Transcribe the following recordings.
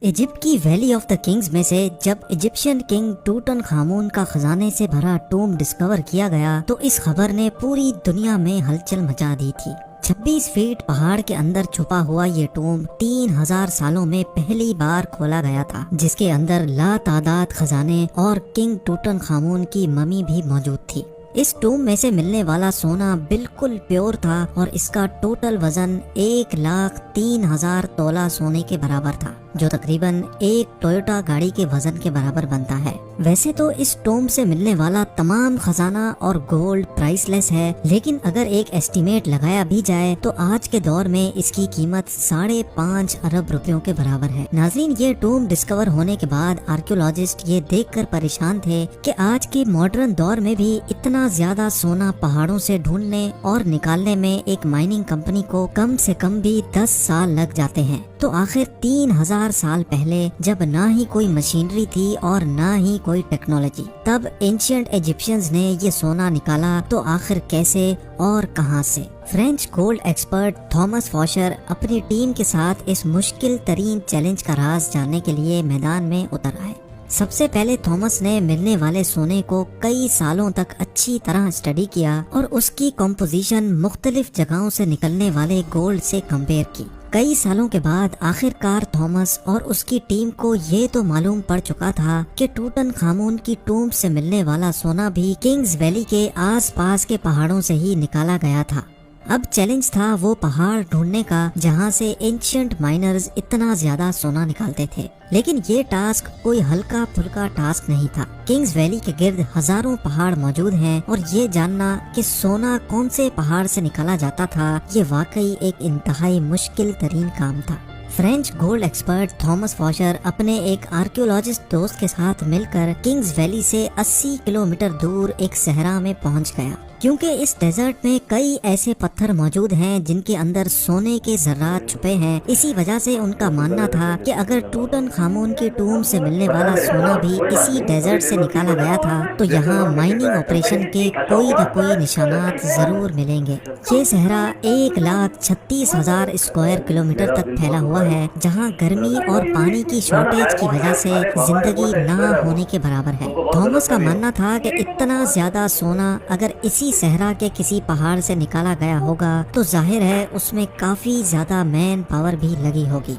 Egypt की valley of the Kings में से जब इजिप्शियन किंग टूटन खामून का खजाने से भरा टूम डिस्कवर किया गया तो इस खबर ने पूरी दुनिया में हलचल मचा दी थी। 26 फीट पहाड़ के अंदर छुपा हुआ ये टूम 3000 सालों में पहली बार खोला गया था, जिसके अंदर लातादाद खजाने और किंग टूटन खामून की ममी भी मौजूद थी। इस टूम में से मिलने वाला सोना बिल्कुल प्योर था और इसका टोटल वजन 1,03,000 तोला सोने के बराबर था, जो तकरीबन एक टोयोटा गाड़ी के वजन के बराबर बनता है। वैसे तो इस टोम से मिलने वाला तमाम खजाना और गोल्ड प्राइसलेस है, लेकिन अगर एक एस्टीमेट लगाया भी जाए तो आज के दौर में इसकी कीमत 5.5 अरब रुपयों के बराबर है। नाज़रीन, ये टोम डिस्कवर होने के बाद आर्कियोलॉजिस्ट ये देखकर परेशान थे कि आज के मॉडर्न दौर में भी इतना ज्यादा सोना पहाड़ों से ढूंढने और निकालने में एक माइनिंग कंपनी को कम से कम भी 10 साल लग जाते हैं। तो आखिर 3000 साल पहले, जब ना ही कोई मशीनरी थी और ना ही कोई टेक्नोलॉजी, तब एंशिएंट इजिप्शियंस ने ये सोना निकाला तो आखिर कैसे और कहां से? फ्रेंच गोल्ड एक्सपर्ट थॉमस फॉशर अपनी टीम के साथ इस मुश्किल तरीन चैलेंज का राज जानने के लिए मैदान में उतर आए। सबसे पहले थॉमस ने मिलने वाले सोने को कई सालों तक अच्छी तरह स्टडी किया और उसकी कंपोजिशन मुख्तलिफ जगहों से निकलने वाले गोल्ड से कंपेयर की। कई सालों के बाद आखिरकार थॉमस और उसकी टीम को ये तो मालूम पड़ चुका था कि टूटन खामून की टूम से मिलने वाला सोना भी किंग्स वैली के आसपास के पहाड़ों से ही निकाला गया था। अब चैलेंज था वो पहाड़ ढूंढने का जहाँ से एंशिएंट माइनर्स इतना ज्यादा सोना निकालते थे, लेकिन ये टास्क कोई हल्का फुल्का टास्क नहीं था। किंग्स वैली के गिर्द हजारों पहाड़ मौजूद हैं और ये जानना कि सोना कौन से पहाड़ से निकाला जाता था, ये वाकई एक इंतहाई मुश्किल तरीन काम था। फ्रेंच गोल्ड एक्सपर्ट थॉमस फॉशर अपने एक आर्कियोलॉजिस्ट दोस्त के साथ मिलकर किंग्स वैली से 80 किलोमीटर दूर एक सहरा में पहुंच गया, क्योंकि इस डेजर्ट में कई ऐसे पत्थर मौजूद हैं जिनके अंदर सोने के जर्रात छुपे हैं। इसी वजह से उनका मानना था कि अगर टूटन खामून की टूम से मिलने वाला सोना भी इसी डेजर्ट से निकाला गया था तो यहाँ माइनिंग ऑपरेशन के कोई न कोई निशानात जरूर मिलेंगे। ये सहरा 1,36,000 स्क्वायर किलोमीटर तक फैला हुआ है, जहाँ गर्मी और पानी की शॉर्टेज की वजह से जिंदगी ना होने के बराबर है। थॉमस का मानना था कि इतना ज्यादा सोना अगर इसी सहरा के किसी पहाड़ से निकाला गया होगा तो जाहिर है उसमें काफी ज्यादा मैन पावर भी लगी होगी।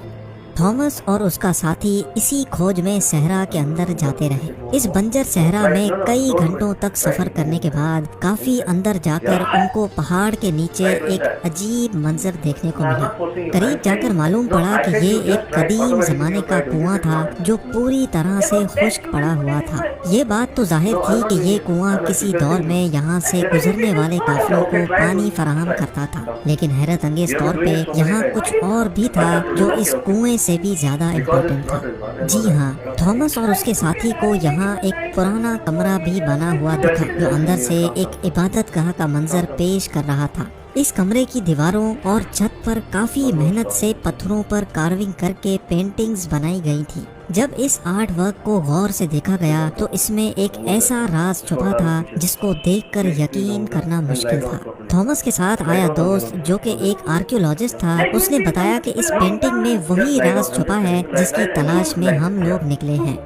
थॉमस और उसका साथी इसी खोज में सहरा के अंदर जाते रहे। इस बंजर सहरा में कई घंटों तक सफर करने के बाद काफी अंदर जाकर उनको पहाड़ के नीचे एक अजीब मंजर देखने को मिला। करीब जाकर मालूम पड़ा कि ये एक कदीम जमाने का कुआं था जो पूरी तरह से खुश्क पड़ा हुआ था। ये बात तो जाहिर थी कि ये कुआं किसी दौर में यहाँ से गुजरने वाले काफिलों को पानी फराहम करता था, लेकिन हैरत अंगेज तौर पे यहाँ कुछ और भी था जो इस कुएं से भी ज्यादा इम्पोर्टेंट था। जी हाँ, थॉमस और उसके साथी को यहाँ एक पुराना कमरा भी बना हुआ दिखा जो अंदर से एक इबादतगाह का मंजर पेश कर रहा था। इस कमरे की दीवारों और छत पर काफी मेहनत से पत्थरों पर कार्विंग करके पेंटिंग्स बनाई गई थी। जब इस आर्ट वर्क को गौर से देखा गया तो इसमें एक ऐसा राज छुपा था जिसको देखकर यकीन करना मुश्किल था। थॉमस के साथ आया दोस्त जो कि एक आर्कियोलॉजिस्ट था, उसने बताया कि इस पेंटिंग में वही राज छुपा है जिसकी तलाश में हम लोग निकले हैं।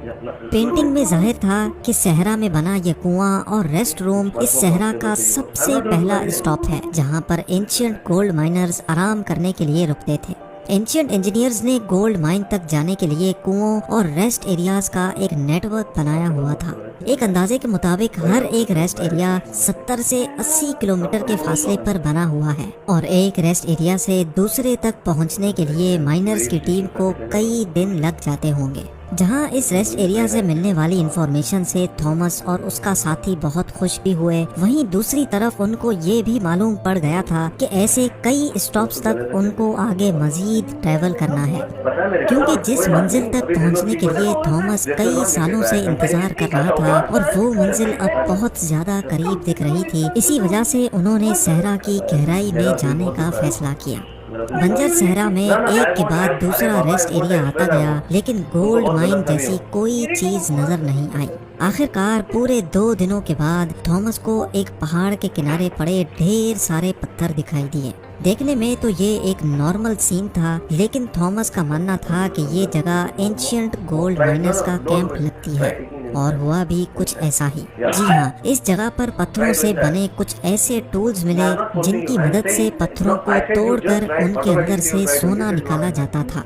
पेंटिंग में जाहिर था कि सहरा में बना यह कुआं और रेस्ट रूम इस सहरा का सबसे पहला स्टॉप है, जहां पर एंशिएंट गोल्ड माइनर्स आराम करने के लिए रुकते थे। एंशिएंट इंजीनियर्स ने गोल्ड माइन तक जाने के लिए कुओं और रेस्ट एरियाज का एक नेटवर्क बनाया हुआ था। एक अंदाजे के मुताबिक हर एक रेस्ट एरिया 70 से 80 किलोमीटर के फासले पर बना हुआ है और एक रेस्ट एरिया से दूसरे तक पहुंचने के लिए माइनर्स की टीम को कई दिन लग जाते होंगे। जहां इस रेस्ट एरिया से मिलने वाली इंफॉर्मेशन से थॉमस और उसका साथी बहुत खुश भी हुए, वहीं दूसरी तरफ उनको ये भी मालूम पड़ गया था कि ऐसे कई स्टॉप्स तक उनको आगे मजीद ट्रैवल करना है, क्योंकि जिस मंजिल तक पहुंचने के लिए थॉमस कई सालों से इंतजार कर रहा था और वो मंजिल अब बहुत ज्यादा करीब दिख रही थी। इसी वजह से उन्होंने सहरा की गहराई में जाने का फैसला किया। बंजर सहरा में एक के बाद दूसरा रेस्ट एरिया आता गया, लेकिन गोल्ड माइन जैसी कोई चीज नजर नहीं आई। آخر کار پورے 2 دنوں کے بعد تھامس کو ایک پہاڑ کے کنارے پڑے ڈھیر سارے پتھر دکھائی دیے۔ دیکھنے میں تو یہ ایک نارمل سین تھا، لیکن تھامس کا ماننا تھا کہ یہ جگہ اینشینٹ گولڈ مائنرز کا کیمپ لگتی ہے، اور ہوا بھی کچھ ایسا ہی۔ جی ہاں، اس جگہ پر پتھروں سے بنے کچھ ایسے ٹولز ملے جن کی مدد سے پتھروں کو توڑ کر ان کے اندر سے سونا نکالا جاتا تھا۔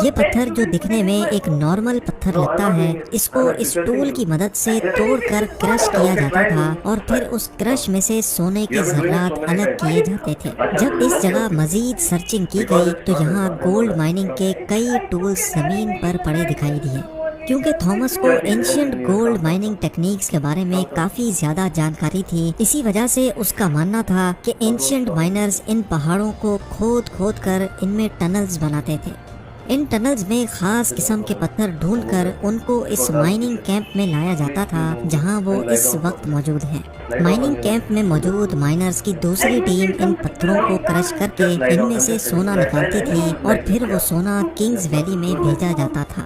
یہ پتھر جو دکھنے میں ایک نارمل پتھر لگتا ہے، اس کو اس ٹول کی مدد سے توڑ کر کرش کیا جاتا تھا، اور پھر اس کرش میں سے سونے کے ذرات الگ کیے جاتے تھے۔ جب اس جگہ مزید سرچنگ کی گئی تو یہاں گولڈ مائننگ کے کئی ٹولز زمین پر پڑے دکھائی دیے۔ کیونکہ تھامس کو اینشینٹ گولڈ مائننگ ٹیکنیکس کے بارے میں کافی زیادہ جانکاری تھی، اسی وجہ سے اس کا ماننا تھا کہ اینشینٹ مائنرز ان پہاڑوں کو کھود کھود کر ان میں ٹنلز بناتے تھے۔ ان ٹنلز میں خاص قسم کے پتھر ڈھونڈ کر ان کو اس مائننگ کیمپ میں لایا جاتا تھا جہاں وہ اس وقت موجود ہیں۔ مائننگ کیمپ میں موجود مائنرز کی دوسری ٹیم ان پتھروں کو کرش کر کے ان میں سے سونا نکالتی تھی، اور پھر وہ سونا کنگز ویلی میں بھیجا جاتا تھا۔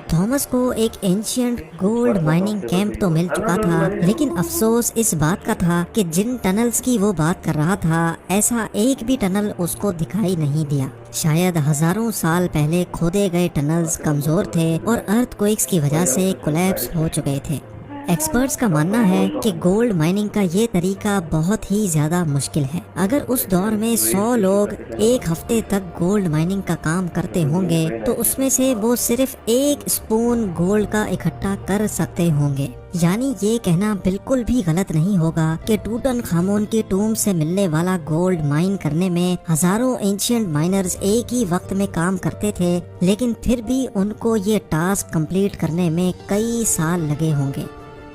تھامس کو ایک اینشینٹ گولڈ مائننگ کیمپ تو مل چکا تھا، لیکن افسوس اس بات کا تھا کہ جن ٹنلز کی وہ بات کر رہا تھا، ایسا ایک بھی ٹنل اس کو دکھائی نہیں دیا۔ شاید ہزاروں سال پہلے کھودے گئے ٹنلز کمزور تھے اور ارتھ کوئکس کی وجہ سے کولیپس ہو چکے تھے۔ ایکسپرٹس کا ماننا ہے کہ گولڈ مائننگ کا یہ طریقہ بہت ہی زیادہ مشکل ہے۔ اگر اس دور میں 100 لوگ ایک ہفتے تک گولڈ مائننگ کا کام کرتے ہوں گے تو اس میں سے وہ صرف 1 اسپون گولڈ کا اکٹھا کر سکتے ہوں گے۔ یعنی یہ کہنا بالکل بھی غلط نہیں ہوگا کہ ٹوٹن خامون کی ٹوم سے ملنے والا گولڈ مائن کرنے میں ہزاروں اینشینٹ مائنرز ایک ہی وقت میں کام کرتے تھے، لیکن پھر بھی ان کو یہ ٹاسک کمپلیٹ کرنے میں کئی سال لگے ہوں گے۔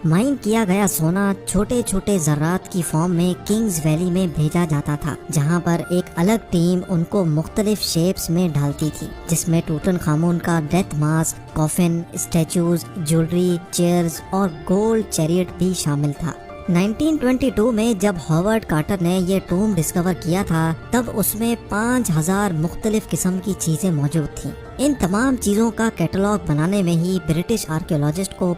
مائن کیا گیا سونا چھوٹے چھوٹے ذرات کی فارم میں کنگز ویلی میں بھیجا جاتا تھا، جہاں پر ایک الگ ٹیم ان کو مختلف شیپس میں ڈالتی تھی، جس میں ٹوٹن خامون کا death mask, coffin, statues, jewellery, chairs اور گولڈ چیریٹ بھی شامل تھا۔ 1922 میں جب ہاورڈ کارٹر نے یہ ٹوم ڈسکور کیا تھا، تب اس میں 5000 مختلف قسم کی چیزیں موجود تھیں۔ ان تمام چیزوں کا کیٹلاگ بنانے میں ہی برٹش آرکیولوجسٹ کو